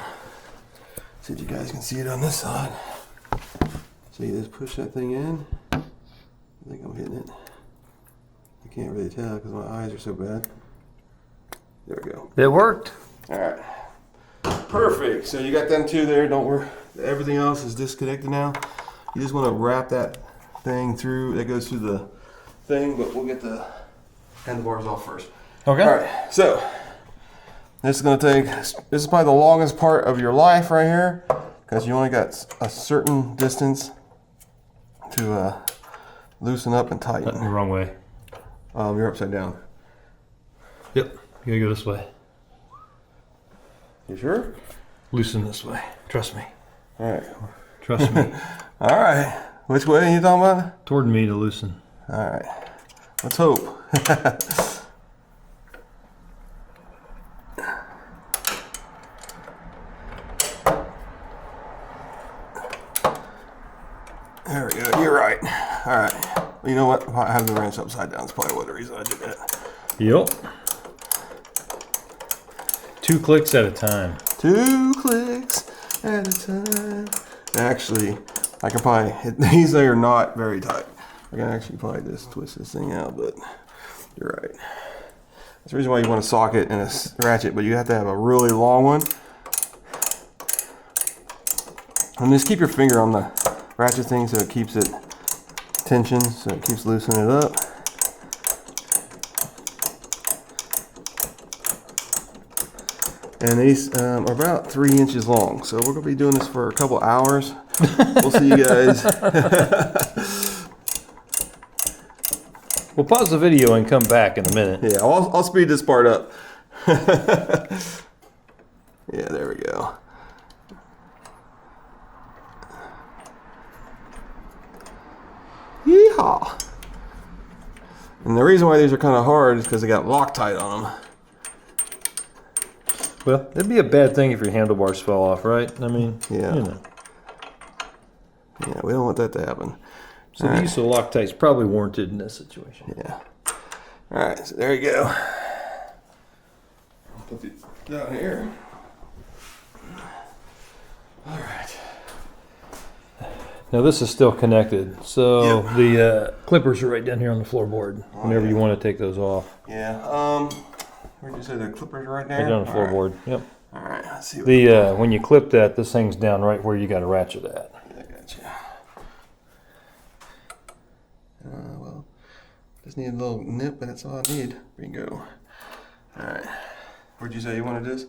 see if you guys can see it on this side. So you just push that thing in. I think I'm hitting it. I can't really tell because my eyes are so bad. There we go. It worked. All right. Perfect. So you got them two there. Don't worry. Everything else is disconnected now. You just want to wrap that thing through. That goes through the thing, but we'll get the handlebars off first. Okay. All right. So this is going to take. This is probably the longest part of your life right here, because you only got a certain distance to loosen up and tighten. The wrong way. You're upside down. Yep. You gotta go this way. You sure? Loosen this way. Trust me. All right. Trust me. All right. Which way are you talking about? Toward me to loosen. All right. Let's hope. There we go. You're right. All right. Well, you know what? I have the wrench upside down. That's probably one of the reasons I did that. Yep. 2 clicks at a time. 2 clicks at a time. Actually, I can probably, these are not very tight. I can actually probably just twist this thing out, but You're right. That's the reason why you want a socket and a ratchet, but you have to have a really long one. And just keep your finger on the ratchet thing so it keeps it tension, so it keeps loosening it up. And these are about 3 inches long, so we're gonna be doing this for a couple hours. We'll see you guys. We'll pause the video and come back in a minute. Yeah, I'll speed this part up. Yeah, there we go. Yeehaw! And the reason why these are kind of hard is because they got Loctite on them. Well, it'd be a bad thing if your handlebars fell off, right? I mean, Yeah. you know. Yeah, we don't want that to happen. So the use of Loctite is probably warranted in this situation. Yeah. All right, so there you go. I'll put these down here. All right. Now this is still connected, so Yep. the clippers are right down here on the floorboard. Whenever yeah. you want to take those off, Yeah. Where'd you say the clippers are right there? right down the All right. floorboard. Yep. All right. Let's see. What The when you clip that, this hangs down right where you got a ratchet at. I got you. Well, just need a little nip, and that's all I need. Bingo. All right. Where'd you say you wanted this?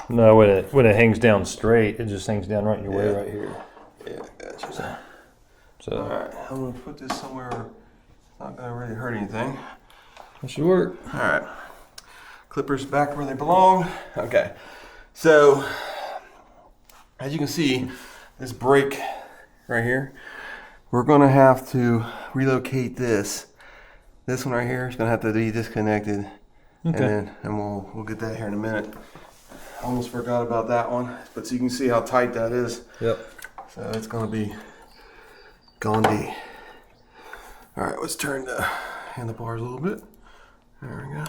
No, when it hangs down straight, it just hangs down right in your way Yeah. right here. Yeah, I got you. All So right. I'm gonna put this somewhere it's not gonna really hurt anything. it should work. All right. Clippers back where they belong. Okay. So, as you can see, this brake right here, we're gonna have to relocate this. This one right here is gonna have to be disconnected. Okay. And we'll get that here in a minute. Almost forgot about that one, but so you can see how tight that is. Yep. So it's gonna be Gandhi. All right, let's turn the handlebars a little bit. There we go.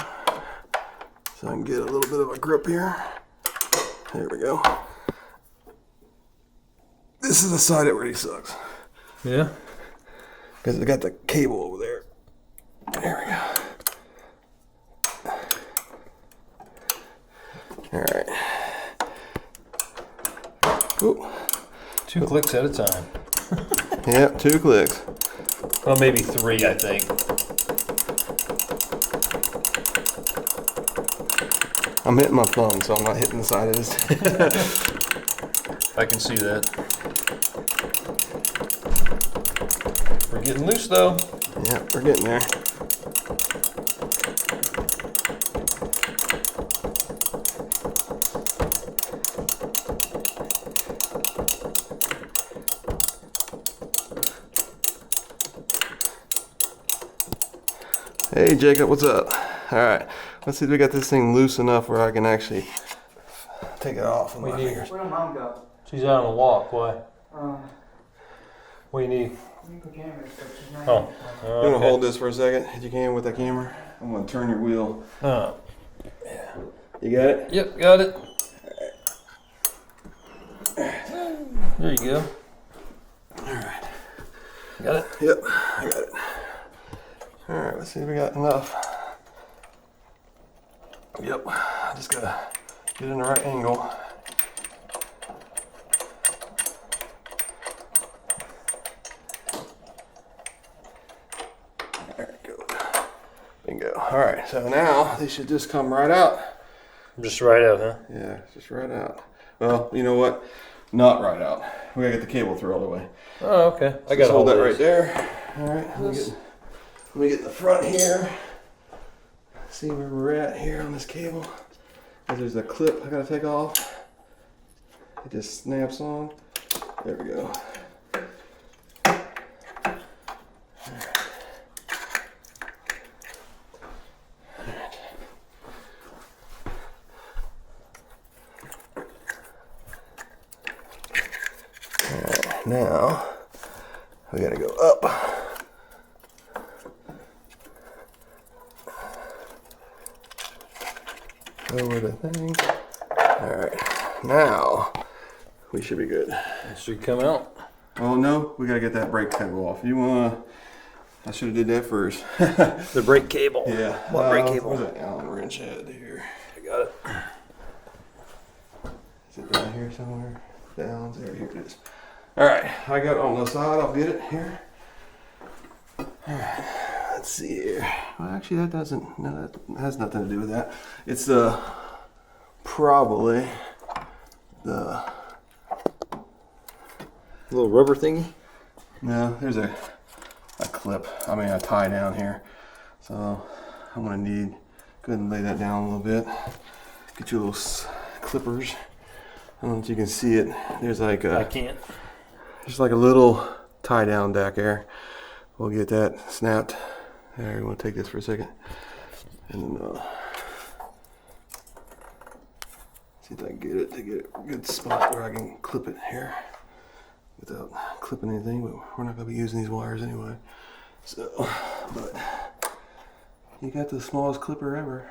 So I can get a little bit of a grip here. There we go. This is the side that really sucks. Yeah. Because I got the cable over there. There we go. All right. Ooh. 2 clicks at a time. Yep, 2 clicks. Well, maybe 3, I think. I'm hitting my thumb, so I'm not hitting the side of this. I can see that. We're getting loose though. Yeah, we're getting there. Hey Jacob, what's up? All right, let's see if we got this thing loose enough where I can actually take it off with my fingers. Where'd mom go? She's out on the walk. Why? What do you need? The camera, but she's not. Oh. You want to hold this for a second, if you can, with the camera? I'm going to turn your wheel. You got it? Yep, got it. There you go. All right. Got it? Yep, I got it. All right, let's see if we got enough. Yep, I just gotta get in the right angle. There we go. Bingo. All right, so now they should just come right out. Just right out, huh? Yeah, just right out. Well, you know what? Not right out. We gotta get the cable through all the way. Oh, okay. I got Just to hold that this. right there. All right, let me get in the front here. See where we're at here on this cable. There's a clip I gotta take off. It just snaps on. There we go. Alright, now we gotta go up. Over the thing. Alright, now we should be good. It should come out. Oh no, we gotta get that brake cable off. You wanna I should have did that first. The brake cable. Yeah. What brake cable? Where's that Allen wrench at here? I got it. Is it down here somewhere? The Allen's there. Here it is. All right. I got it on the side. I'll get it here. All right. Let's see here. Well, actually, that doesn't. No, that has nothing to do with that. It's probably the Little rubber thingy. no. There's a clip. I mean, a tie down here. So I'm gonna need. Go ahead and lay that down a little bit. Get your little clippers. I don't know if you can see it. There's like I a. can't. Just like a little tie down back there. We'll get that snapped. There, you want to take this for a second. And then, see if I can get it to get a good spot where I can clip it here without clipping anything, but we're not going to be using these wires anyway. So, but you got the smallest clipper ever.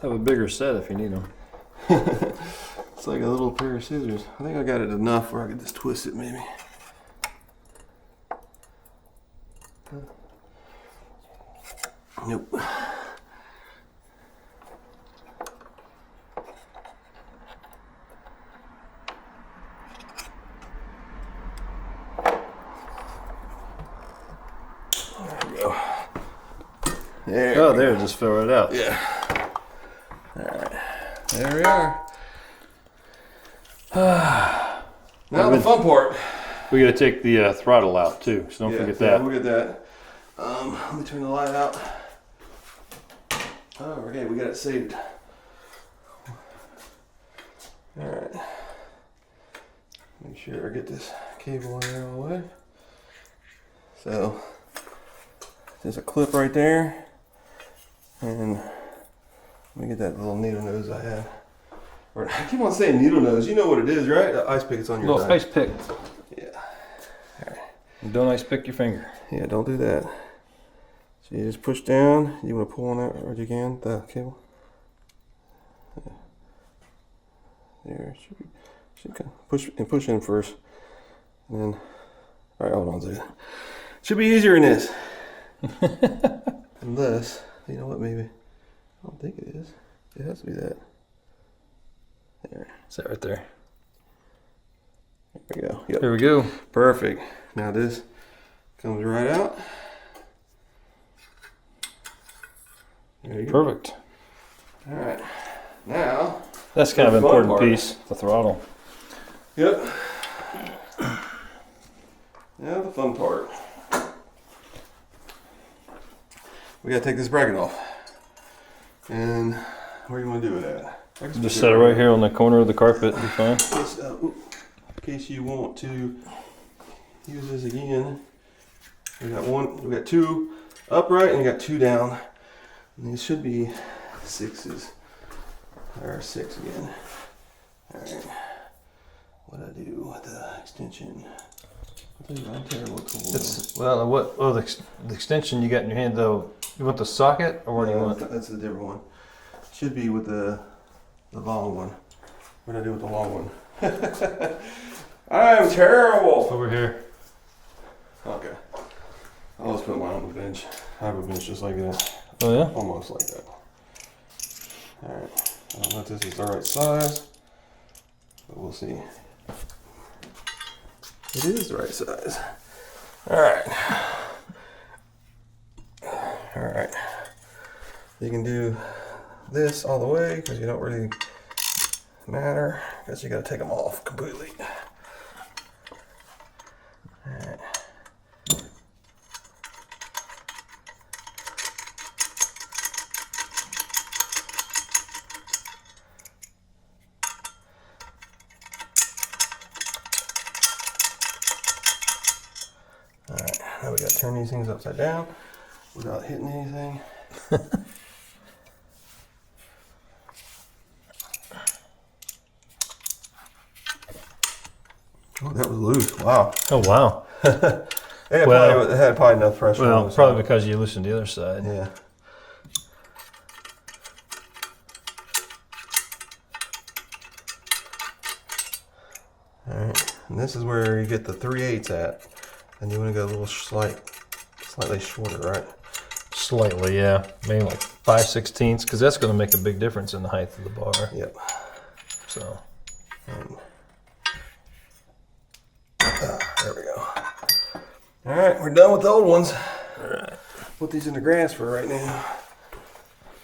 Have a bigger set if you need them. It's like a little pair of scissors. I think I got it enough where I could just twist it maybe. Nope. There we go. There. Oh, there, just fill it out. Yeah. Alright. There we are. Now the fun part. We got to take the throttle out too, so don't forget that. We'll get that. Let me turn the light out. Oh, okay, we got it saved. Alright. Make sure I get this cable in there all the way. So, there's a clip right there. And let me get that little needle nose I had. Or I keep on saying needle nose. You know what it is, right? The ice pick is on your Little thigh. ice pick. Yeah. Don't ice pick your finger. Yeah, don't do that. So you just push down. You want to pull on that where you can, the cable. There, should kind of push in first. And then, all right, hold on a second. Should be easier in this. Unless, you know what, maybe. I don't think it is. It has to be that. There. Is that right there? There we go. Yep. There we go. Perfect. Now this comes right out. There you go. Perfect. All right. Now. That's kind of an The fun important part. piece, the throttle. Yep. Now the fun part. We gotta take this bracket off. And where do you want to do it at? I can Just stick set it right here on the corner of the carpet, be fine. In case you want to use this again. We got two upright and we got two down. And these should be sixes. Or six again. Alright. What I do with the extension. I'll tell you, I'm terrible at tools. The extension you got in your hand though, you want the socket or what do you want? That's a different one. Should be with the long one. What do I do with the long one? I'm terrible. Over here. Okay. I'll just put mine on the bench. I have a bench just like that. Oh yeah? Almost like that. Alright. I don't know if this is the right size, but we'll see. It is the right size. Alright. Alright. You can do this all the way because you don't really matter because you got to take them off completely. Alright. Alright, now we got to turn these things upside down without hitting anything. Oh, that was loose. Wow. Oh wow. It had probably enough pressure on Well, the probably side. because you loosened the other side. Yeah. And this is where you get the 3/8 at. And you want to go a little slightly shorter, right? Slightly, yeah. Maybe like 5/16, because that's going to make a big difference in the height of the bar. Yep. So. There we go. All right, we're done with the old ones. All right. Put these in the grass for right now.